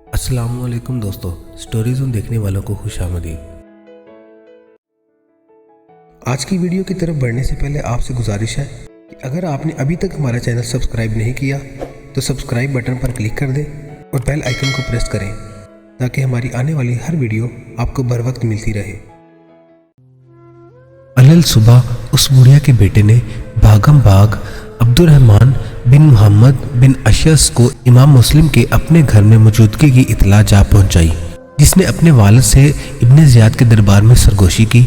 अस्सलाम वालेकुम दोस्तों, स्टोरी ज़ोन देखने वालों को खुश आमदीद। आज की वीडियो की तरफ बढ़ने से पहले आपसे गुजारिश है कि अगर आपने अभी तक हमारा चैनल सब्सक्राइब नहीं किया तो सब्सक्राइब बटन पर क्लिक कर दें और बेल आइकन को प्रेस करें ताकि हमारी आने वाली हर वीडियो आपको बर वक्त मिलती रहे। अलल सुबह उस बुढ़िया के बेटे ने भागम भाग अब्दुर्रहमान बिन मोहम्मद बिन अशस को इमाम मुस्लिम के अपने घर में मौजूदगी की इतला जा पहुंचाई, जिसने अपने वालिद से इब्ने ज़ियाद के दरबार में सरगोशी की।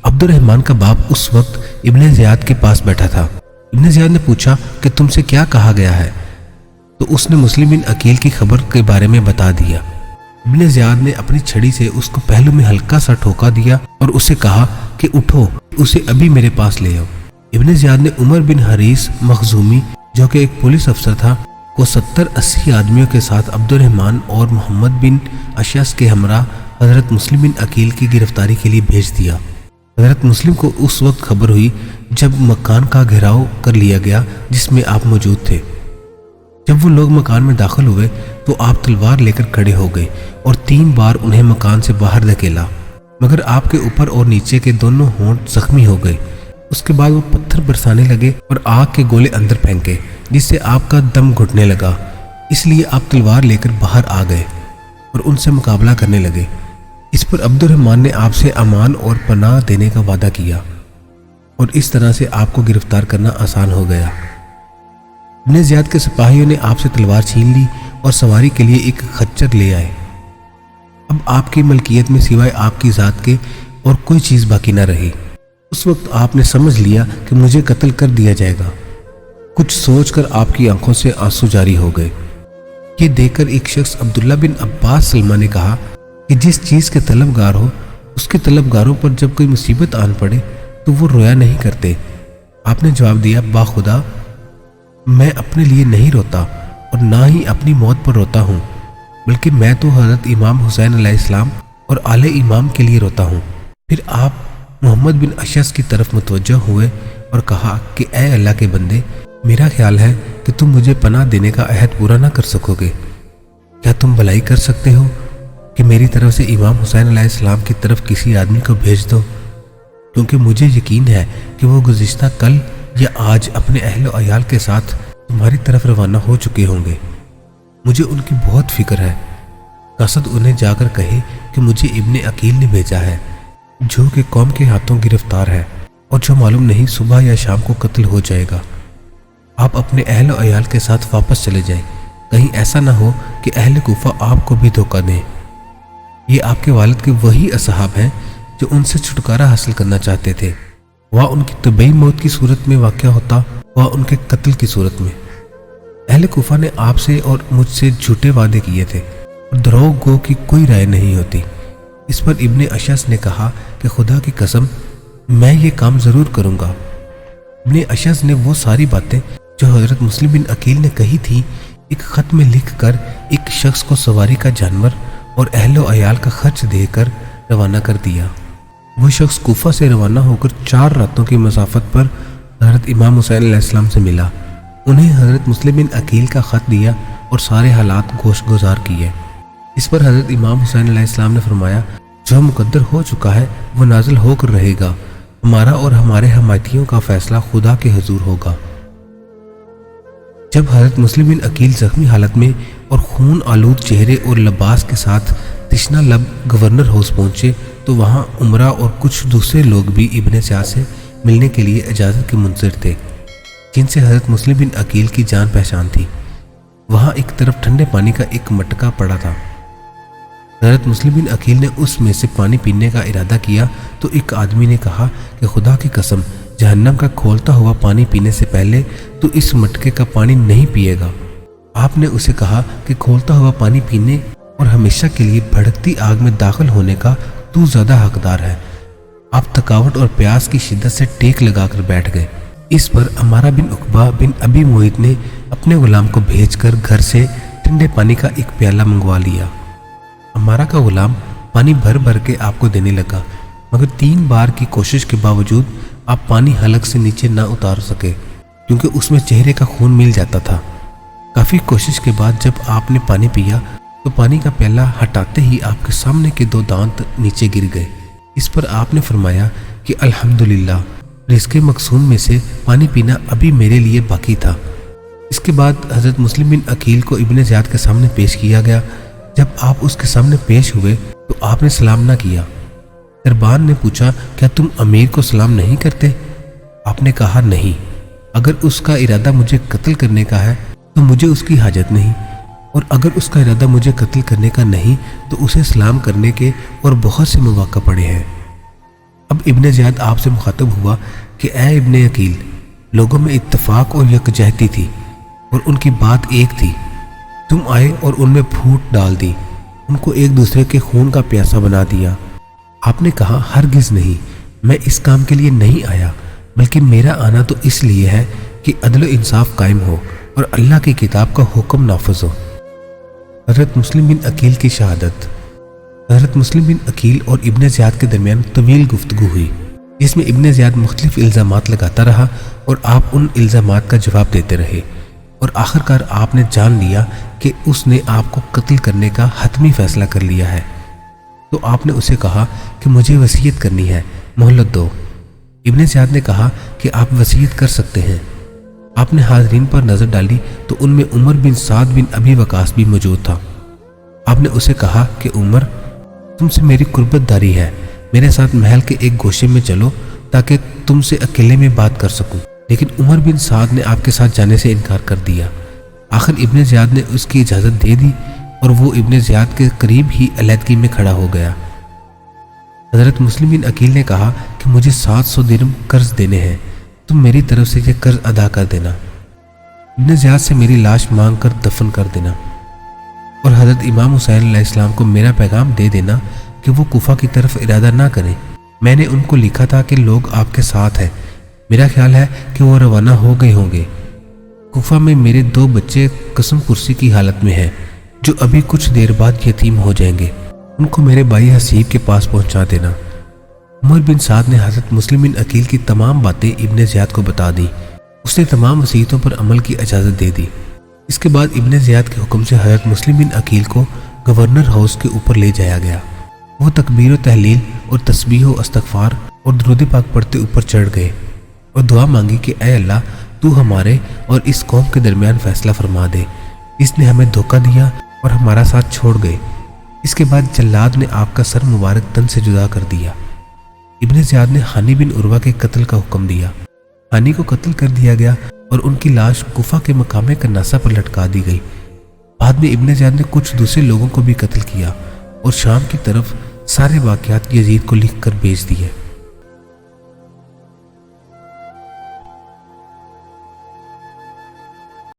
अब्दुर्रहमान का बाप उस वक्त इब्ने ज़ियाद के पास बैठा था। इब्ने ज़ियाद ने पूछा कि तुमसे क्या कहा गया है, तो उसने मुस्लिम बिन अकील की खबर के बारे में बता दिया। इब्ने ज़ियाद ने अपनी छड़ी से उसको पहलू में हल्का सा ठोका दिया और उसे कहा कि उठो, उसे अभी मेरे पास ले आओ। इब्ने ज़ियाद ने उमर बिन हरीस मखजूमी, जो कि एक पुलिस अफसर था, को 70-80 आदमियों के साथ अब्दुर्रहमान और मोहम्मद बिन अशस के हमरा हज़रत मुस्लिम बिन अकील की गिरफ्तारी के लिए भेज दिया। हज़रत मुस्लिम को उस वक्त खबर हुई जब मकान का घेराव कर लिया गया जिसमें आप मौजूद थे। जब वो लोग मकान में दाखिल हुए तो आप तलवार लेकर खड़े हो गए और 3 बार उन्हें मकान से बाहर धकेला, मगर आपके ऊपर और नीचे के दोनों होंठ जख्मी हो गए। उसके बाद वो पत्थर बरसाने लगे और आग के गोले अंदर फेंके, जिससे आपका दम घुटने लगा। इसलिए आप तलवार लेकर बाहर आ गए और उनसे मुकाबला करने लगे। इस पर अब्दुर्रहमान ने आपसे अमान और पनाह देने का वादा किया और इस तरह से आपको गिरफ्तार करना आसान हो गया। इब्ने ज़ियाद के सिपाहियों ने आपसे तलवार छीन ली और सवारी के लिए एक खच्चर ले आए। अब आपकी मलकियत में सिवाय आपकी ज़ात के और कोई चीज़ बाकी न रही। उस वक्त आपने समझ लिया कि मुझे कत्ल कर दिया जाएगा। कुछ सोचकर आपकी आंखों से आंसू जारी हो गए। ये देखकर एक शख्स अब्दुल्ला बिन अब्बास सलमा ने कहा कि जिस चीज़ के तलबगार हो उसके तलबगारों पर जब कोई मुसीबत आन पड़े तो वो रोया नहीं करते। आपने जवाब दिया, बाखुदा मैं अपने लिए नहीं रोता और ना ही अपनी मौत पर रोता हूँ, बल्कि मैं तो हज़रत इमाम हुसैन अलैहिस्सलाम और आले इमाम के लिए रोता हूँ। फिर आप मोहम्मद बिन अशस की तरफ मुतवज्जह हुए और कहा कि ए अल्लाह के बंदे, मेरा ख्याल है कि तुम मुझे पनाह देने का अहद पूरा ना कर सकोगे। क्या तुम भलाई कर सकते हो कि मेरी तरफ से इमाम हुसैन अलैहिस्सलाम की तरफ किसी आदमी को भेज दो, क्योंकि मुझे यकीन है कि वो गुज़िश्ता कल या आज अपने अहल व अयाल के साथ तुम्हारी तरफ रवाना हो चुके होंगे। मुझे उनकी बहुत फिक्र है। कसद उन्हें जाकर कहे कि मुझे इब्ने अकील ने भेजा है, जो कि कौम के हाथों गिरफ्तार है और जो मालूम नहीं सुबह या शाम को कत्ल हो जाएगा। आप अपने अहल व अयाल के साथ वापस चले जाएं, कहीं ऐसा ना हो कि अहल कूफा आपको भी धोखा दें। ये आपके वालिद के वही असहाब हैं जो उनसे छुटकारा हासिल करना चाहते थे, वह उनकी तबई मौत की सूरत में वाक़या होता वह उनके कत्ल की सूरत में। अहले कूफा ने आपसे और मुझसे झूठे वादे किए थे और दरोग गो की कोई राय नहीं होती। इस पर इब्ने अशस ने कहा कि खुदा की कसम मैं ये काम ज़रूर करूँगा। इब्ने अशस ने वो सारी बातें जो हज़रत मुस्लिम बिन अकील ने कही थी एक ख़त में लिख कर एक शख्स को सवारी का जानवर और अहल व अयाल का खर्च देकर रवाना कर दिया। वो शख्स कूफा से रवाना होकर 4 रातों की मसाफत पर हज़रत इमाम हुसैन अलैहिस्सलाम से मिला। उन्हें हज़रत मुस्लिम बिन अकील का ख़त दिया और सारे हालात गोश गुजार किए। इस पर हज़रत इमाम हुसैन अलैहिस्सलाम ने फरमाया, जो मुकद्दर हो चुका है वो नाजिल होकर रहेगा। हमारा और हमारे हमायतियों का फैसला खुदा के हुजूर होगा। जब हज़रत मुस्लिम बिन अकील जख्मी हालत में और खून आलूद चेहरे और लिबास के साथ तिश्ना लब गवर्नर हाउस पहुंचे तो वहां उमरा और कुछ दूसरे लोग भी इब्ने ज़ियाद से मिलने के लिए इजाज़त के मुंतज़िर थे, जिनसे हज़रत मुस्लिम बिन अकील की जान पहचान थी। वहां एक तरफ ठंडे पानी का एक मटका पड़ा था। हज़रत मुस्लिम बिन अकील ने उसमें से पानी पीने का इरादा किया तो एक आदमी ने कहा कि खुदा की कसम, जहन्नम का खोलता हुआ पानी पीने से पहले तो इस मटके का पानी नहीं पिएगा। आपने उसे कहा कि खोलता हुआ पानी पीने और हमेशा के लिए भड़कती आग में दाखिल होने का तू ज़्यादा हकदार है। आप थकावट और प्यास की शिद्दत से टेक लगाकर बैठ गए। इस पर अमारा बिन उकबा बिन अबी मुईत ने अपने गुलाम को भेजकर घर से ठंडे पानी का एक प्याला मंगवा लिया। अमारा का गुलाम पानी भर भर के आपको देने लगा, मगर 3 बार की कोशिश के बावजूद आप पानी हलक से नीचे ना उतार सके, क्योंकि उसमें चेहरे का खून मिल जाता था। काफ़ी कोशिश के बाद जब आपने पानी पिया تو پانی کا پیالہ ہٹاتے ہی آپ کے سامنے کے 2 دانت نیچے گر گئے۔ اس پر آپ نے فرمایا کہ الحمدللہ، رزق مقسوم میں سے پانی پینا ابھی میرے لیے باقی تھا۔ اس کے بعد حضرت مسلم بن عقیل کو ابن زیاد کے سامنے پیش کیا گیا۔ جب آپ اس کے سامنے پیش ہوئے تو آپ نے سلام نہ کیا۔ دربان نے پوچھا، کیا تم امیر کو سلام نہیں کرتے؟ آپ نے کہا نہیں، اگر اس کا ارادہ مجھے قتل کرنے کا ہے تو مجھے اس کی حاجت نہیں، اور اگر اس کا ارادہ مجھے قتل کرنے کا نہیں تو اسے سلام کرنے کے اور بہت سے مواقع پڑے ہیں۔ اب ابن زیاد آپ سے مخاطب ہوا کہ اے ابن عقیل، لوگوں میں اتفاق اور یکجہتی تھی اور ان کی بات ایک تھی، تم آئے اور ان میں پھوٹ ڈال دی، ان کو ایک دوسرے کے خون کا پیاسا بنا دیا۔ آپ نے کہا ہرگز نہیں، میں اس کام کے لیے نہیں آیا، بلکہ میرا آنا تو اس لیے ہے کہ عدل و انصاف قائم ہو اور اللہ کی کتاب کا حکم نافذ ہو۔ حضرت مسلم بن عقیل کی شہادت۔ حضرت مسلم بن عقیل اور ابن زیاد کے درمیان طویل گفتگو ہوئی، جس میں ابن زیاد مختلف الزامات لگاتا رہا اور آپ ان الزامات کا جواب دیتے رہے، اور آخرکار آپ نے جان لیا کہ اس نے آپ کو قتل کرنے کا حتمی فیصلہ کر لیا ہے۔ تو آپ نے اسے کہا کہ مجھے وصیت کرنی ہے، مہلت دو۔ ابن زیاد نے کہا کہ آپ وصیت کر سکتے ہیں۔ آپ نے حاضرین پر نظر ڈالی تو ان میں عمر بن سعد بن ابی وقاص بھی موجود تھا۔ آپ نے اسے کہا کہ عمر، تم سے میری قربت داری ہے، میرے ساتھ محل کے ایک گوشے میں چلو تاکہ تم سے اکیلے میں بات کر سکوں۔ لیکن عمر بن سعد نے آپ کے ساتھ جانے سے انکار کر دیا۔ آخر ابن زیاد نے اس کی اجازت دے دی اور وہ ابن زیاد کے قریب ہی علیحدگی میں کھڑا ہو گیا۔ حضرت مسلم بن عقیل نے کہا کہ مجھے 700 درہم قرض دینے ہیں، تم میری طرف سے یہ قرض ادا کر دینا، ابن زیاد سے میری لاش مانگ کر دفن کر دینا، اور حضرت امام حسین علیہ السلام کو میرا پیغام دے دینا کہ وہ کوفہ کی طرف ارادہ نہ کریں۔ میں نے ان کو لکھا تھا کہ لوگ آپ کے ساتھ ہیں، میرا خیال ہے کہ وہ روانہ ہو گئے ہوں گے۔ کوفہ میں میرے 2 بچے قسم پرسی کی حالت میں ہیں، جو ابھی کچھ دیر بعد یتیم ہو جائیں گے، ان کو میرے بھائی حسیب کے پاس پہنچا دینا۔ عمر بن سعد نے حضرت مسلم بن عقیل کی تمام باتیں ابن زیاد کو بتا دی۔ اس نے تمام وصیتوں پر عمل کی اجازت دے دی۔ اس کے بعد ابن زیاد کے حکم سے حضرت مسلم بن عقیل کو گورنر ہاؤس کے اوپر لے جایا گیا۔ وہ تکبیر و تحلیل اور تسبیح و استغفار اور درود پاک پڑھتے اوپر چڑھ گئے اور دعا مانگی کہ اے اللہ، تو ہمارے اور اس قوم کے درمیان فیصلہ فرما دے، اس نے ہمیں دھوکہ دیا اور ہمارا ساتھ چھوڑ گئے۔ اس کے بعد جلاد نے آپ کا سر مبارک تن سے جدا کر دیا۔ ابن زیاد نے ہانی بن عروہ کے قتل کا حکم دیا۔ ہانی کو قتل کر دیا گیا اور ان کی لاش کوفہ کے مقام کناسہ پر لٹکا دی گئی۔ بعد میں ابن زیاد نے کچھ دوسرے لوگوں کو بھی قتل کیا اور شام کی طرف سارے واقعات یزید کو لکھ کر بھیج دیے۔